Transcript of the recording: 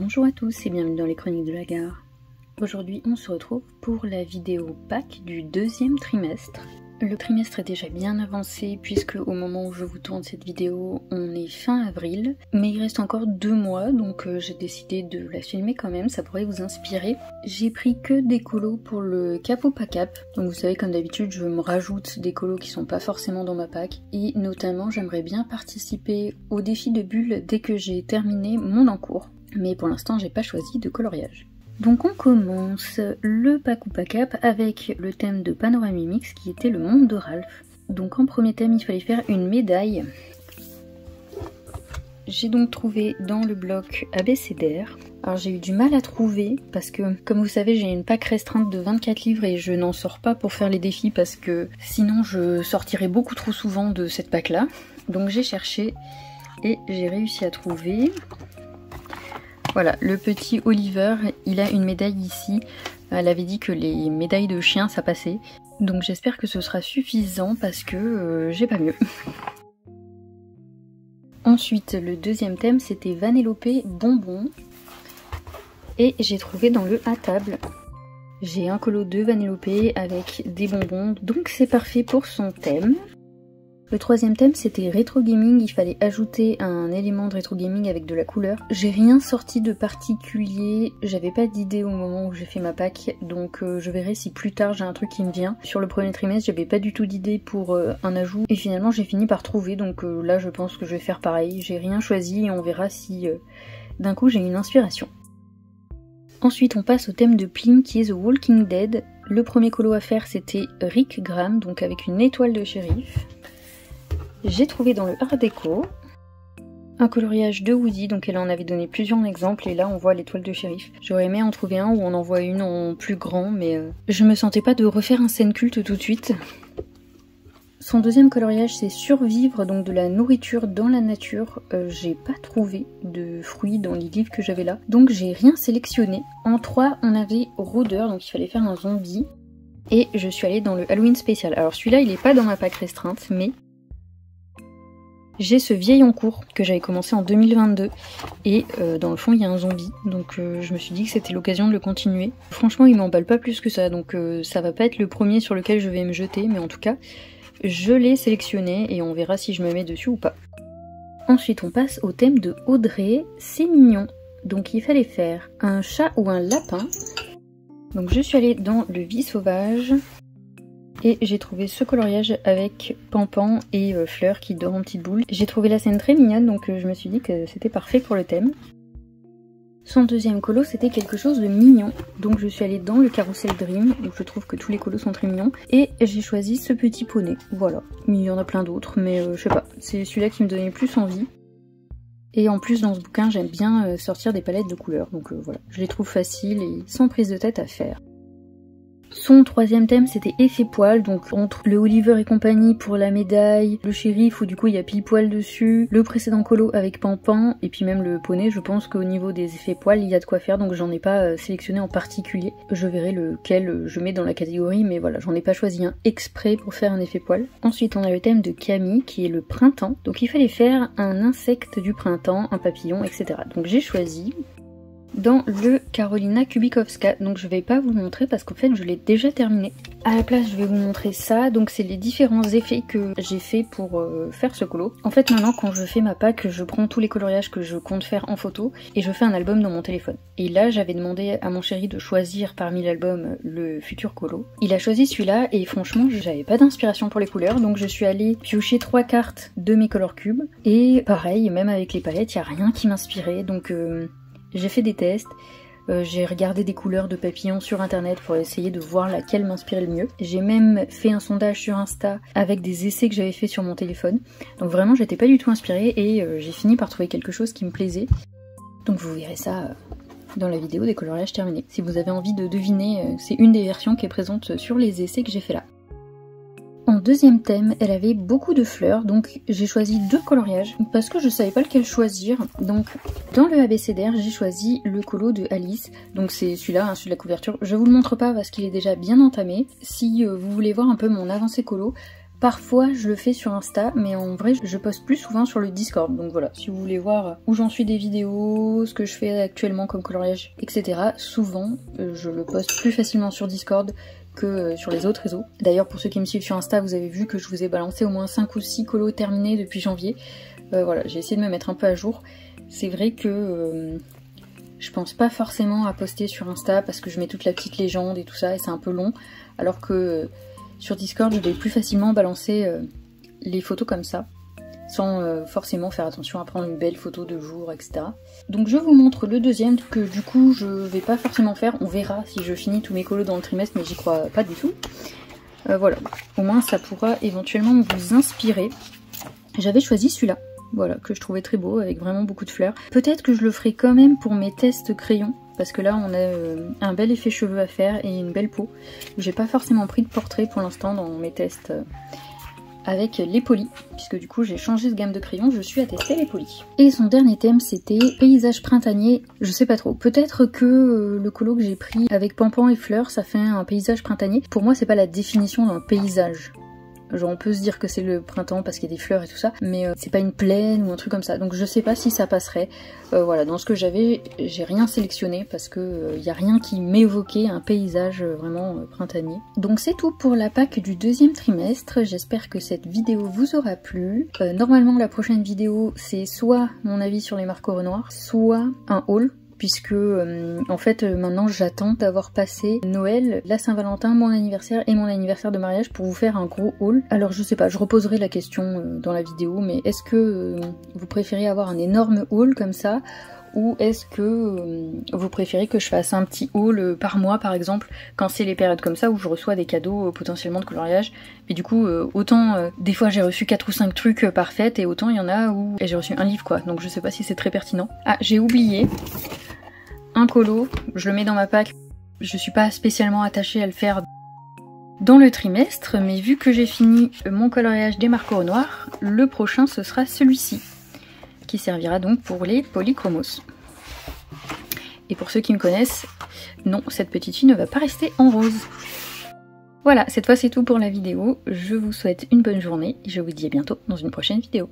Bonjour à tous et bienvenue dans les chroniques de la gare. Aujourd'hui on se retrouve pour la vidéo Pâques du deuxième trimestre. Le trimestre est déjà bien avancé puisque au moment où je vous tourne cette vidéo on est fin avril. Mais il reste encore 2 mois donc j'ai décidé de la filmer quand même, ça pourrait vous inspirer. J'ai pris que des colos pour le cap ou pas cap. Donc vous savez comme d'habitude je me rajoute des colos qui sont pas forcément dans ma pack. Et notamment j'aimerais bien participer au défi de bulles dès que j'ai terminé mon encours. Mais pour l'instant j'ai pas choisi de coloriage. Donc on commence le pack ou pas cap avec le thème de Panoramimix qui était le monde de Ralph. Donc en premier thème il fallait faire une médaille. J'ai donc trouvé dans le bloc abécédaire. Alors j'ai eu du mal à trouver parce que comme vous savez j'ai une pack restreinte de 24 livres et je n'en sors pas pour faire les défis parce que sinon je sortirais beaucoup trop souvent de cette pack là. Donc j'ai cherché et j'ai réussi à trouver. Voilà, le petit Oliver, il a une médaille ici. Elle avait dit que les médailles de chiens, ça passait. Donc j'espère que ce sera suffisant parce que j'ai pas mieux. Ensuite, le deuxième thème, c'était Vanellope bonbon. Et j'ai trouvé dans le à table. J'ai un colo de Vanellope avec des bonbons, donc c'est parfait pour son thème. Le troisième thème c'était rétro gaming, il fallait ajouter un élément de rétro gaming avec de la couleur. J'ai rien sorti de particulier, j'avais pas d'idée au moment où j'ai fait ma pack, donc je verrai si plus tard j'ai un truc qui me vient. Sur le premier trimestre j'avais pas du tout d'idée pour un ajout et finalement j'ai fini par trouver, donc là je pense que je vais faire pareil. J'ai rien choisi et on verra si d'un coup j'ai une inspiration. Ensuite on passe au thème de Plim qui est The Walking Dead. Le premier colo à faire c'était Rick Graham, donc avec une étoile de shérif. J'ai trouvé dans le Art Déco un coloriage de Woody, donc elle en avait donné plusieurs en exemple et là on voit l'étoile de shérif. J'aurais aimé en trouver un où on en voit une en plus grand mais je me sentais pas de refaire un scène culte tout de suite. Son deuxième coloriage c'est survivre, donc de la nourriture dans la nature. J'ai pas trouvé de fruits dans les livres que j'avais là, donc j'ai rien sélectionné. En 3 on avait rôdeur, donc il fallait faire un zombie. Et je suis allée dans le Halloween spécial. Alors celui-là il est pas dans ma pack restreinte mais j'ai ce vieil encours que j'avais commencé en 2022 et dans le fond il y a un zombie, donc je me suis dit que c'était l'occasion de le continuer. Franchement il m'emballe pas plus que ça, donc ça va pas être le premier sur lequel je vais me jeter, mais en tout cas je l'ai sélectionné et on verra si je me mets dessus ou pas. Ensuite on passe au thème de Audrey, c'est mignon, donc il fallait faire un chat ou un lapin. Donc je suis allée dans le vie sauvage. Et j'ai trouvé ce coloriage avec Pampan et Fleur qui dort en petite boule. J'ai trouvé la scène très mignonne, donc je me suis dit que c'était parfait pour le thème. Son deuxième colo c'était quelque chose de mignon, donc je suis allée dans le Carousel Dream, où je trouve que tous les colos sont très mignons, et j'ai choisi ce petit poney, voilà. Mais il y en a plein d'autres, mais je sais pas, c'est celui-là qui me donnait le plus envie. Et en plus dans ce bouquin j'aime bien sortir des palettes de couleurs, donc voilà, je les trouve faciles et sans prise de tête à faire. Son troisième thème c'était effet poil, donc entre le Oliver et compagnie pour la médaille, le shérif où du coup il y a pile poil dessus, le précédent colo avec Pampan et puis même le poney, je pense qu'au niveau des effets poils il y a de quoi faire, donc j'en ai pas sélectionné en particulier. Je verrai lequel je mets dans la catégorie, mais voilà, j'en ai pas choisi un exprès pour faire un effet poil. Ensuite on a le thème de Camille qui est le printemps, donc il fallait faire un insecte du printemps, un papillon, etc. Donc j'ai choisi dans le Karolina Kubikowska, donc je vais pas vous le montrer parce qu'en fait je l'ai déjà terminé. À la place je vais vous montrer ça, donc c'est les différents effets que j'ai fait pour faire ce colo. En fait maintenant quand je fais ma pack, je prends tous les coloriages que je compte faire en photo et je fais un album dans mon téléphone. Et là j'avais demandé à mon chéri de choisir parmi l'album le futur colo. Il a choisi celui-là et franchement j'avais pas d'inspiration pour les couleurs, donc je suis allée piocher 3 cartes de mes color cubes et pareil, même avec les palettes, il n'y a rien qui m'inspirait, donc j'ai fait des tests, j'ai regardé des couleurs de papillons sur internet pour essayer de voir laquelle m'inspirait le mieux. J'ai même fait un sondage sur Insta avec des essais que j'avais fait sur mon téléphone. Donc vraiment j'étais pas du tout inspirée et j'ai fini par trouver quelque chose qui me plaisait. Donc vous verrez ça dans la vidéo des coloriages terminés. Si vous avez envie de deviner, c'est une des versions qui est présente sur les essais que j'ai fait là. En deuxième thème, elle avait beaucoup de fleurs, donc j'ai choisi 2 coloriages parce que je savais pas lequel choisir. Donc dans le abécédaire, j'ai choisi le colo de Alice, donc c'est celui-là, hein, celui de la couverture. Je vous le montre pas parce qu'il est déjà bien entamé. Si vous voulez voir un peu mon avancée colo, Parfois je le fais sur Insta, mais en vrai je poste plus souvent sur le Discord. Donc voilà, si vous voulez voir où j'en suis des vidéos, ce que je fais actuellement comme coloriage, etc. Souvent je le poste plus facilement sur Discord que sur les autres réseaux. D'ailleurs pour ceux qui me suivent sur Insta, vous avez vu que je vous ai balancé au moins 5 ou 6 colos terminés depuis janvier. Voilà, j'ai essayé de me mettre un peu à jour. C'est vrai que je pense pas forcément à poster sur Insta parce que je mets toute la petite légende et tout ça et c'est un peu long. Alors que sur Discord, je vais plus facilement balancer les photos comme ça, sans forcément faire attention à prendre une belle photo de jour, etc. Donc je vous montre le deuxième que du coup je vais pas forcément faire. On verra si je finis tous mes colos dans le trimestre, mais j'y crois pas du tout. Voilà, au moins ça pourra éventuellement vous inspirer. J'avais choisi celui-là. Voilà, que je trouvais très beau, avec vraiment beaucoup de fleurs. Peut-être que je le ferai quand même pour mes tests crayons, parce que là on a un bel effet cheveux à faire et une belle peau. J'ai pas forcément pris de portrait pour l'instant dans mes tests avec les polis, puisque du coup j'ai changé de gamme de crayons, je suis à tester les polis. Et son dernier thème c'était paysage printanier, je sais pas trop. Peut-être que le colo que j'ai pris avec pampan et fleurs, ça fait un paysage printanier. Pour moi c'est pas la définition d'un paysage. Genre on peut se dire que c'est le printemps parce qu'il y a des fleurs et tout ça, mais c'est pas une plaine ou un truc comme ça, donc je sais pas si ça passerait. Voilà, dans ce que j'avais, j'ai rien sélectionné parce que y a rien qui m'évoquait un paysage vraiment printanier. Donc c'est tout pour la Pâques du deuxième trimestre, j'espère que cette vidéo vous aura plu. Normalement la prochaine vidéo c'est soit mon avis sur les Marco Renoir, soit un haul. Puisque en fait maintenant j'attends d'avoir passé Noël, la Saint-Valentin, mon anniversaire et mon anniversaire de mariage pour vous faire un gros haul. Alors je sais pas, je reposerai la question dans la vidéo, mais est-ce que vous préférez avoir un énorme haul comme ça, ou est-ce que vous préférez que je fasse un petit haul par mois par exemple, quand c'est les périodes comme ça où je reçois des cadeaux potentiellement de coloriage. Mais du coup autant des fois j'ai reçu 4 ou 5 trucs par fête, et autant il y en a où j'ai reçu un livre quoi, donc je sais pas si c'est très pertinent. Ah, j'ai oublié un colo, je le mets dans ma Pâques. Je suis pas spécialement attachée à le faire dans le trimestre, mais vu que j'ai fini mon coloriage des Marco Renoir, le prochain ce sera celui-ci, qui servira donc pour les polychromos. Et pour ceux qui me connaissent, non, cette petite fille ne va pas rester en rose. Voilà, cette fois c'est tout pour la vidéo. Je vous souhaite une bonne journée et je vous dis à bientôt dans une prochaine vidéo.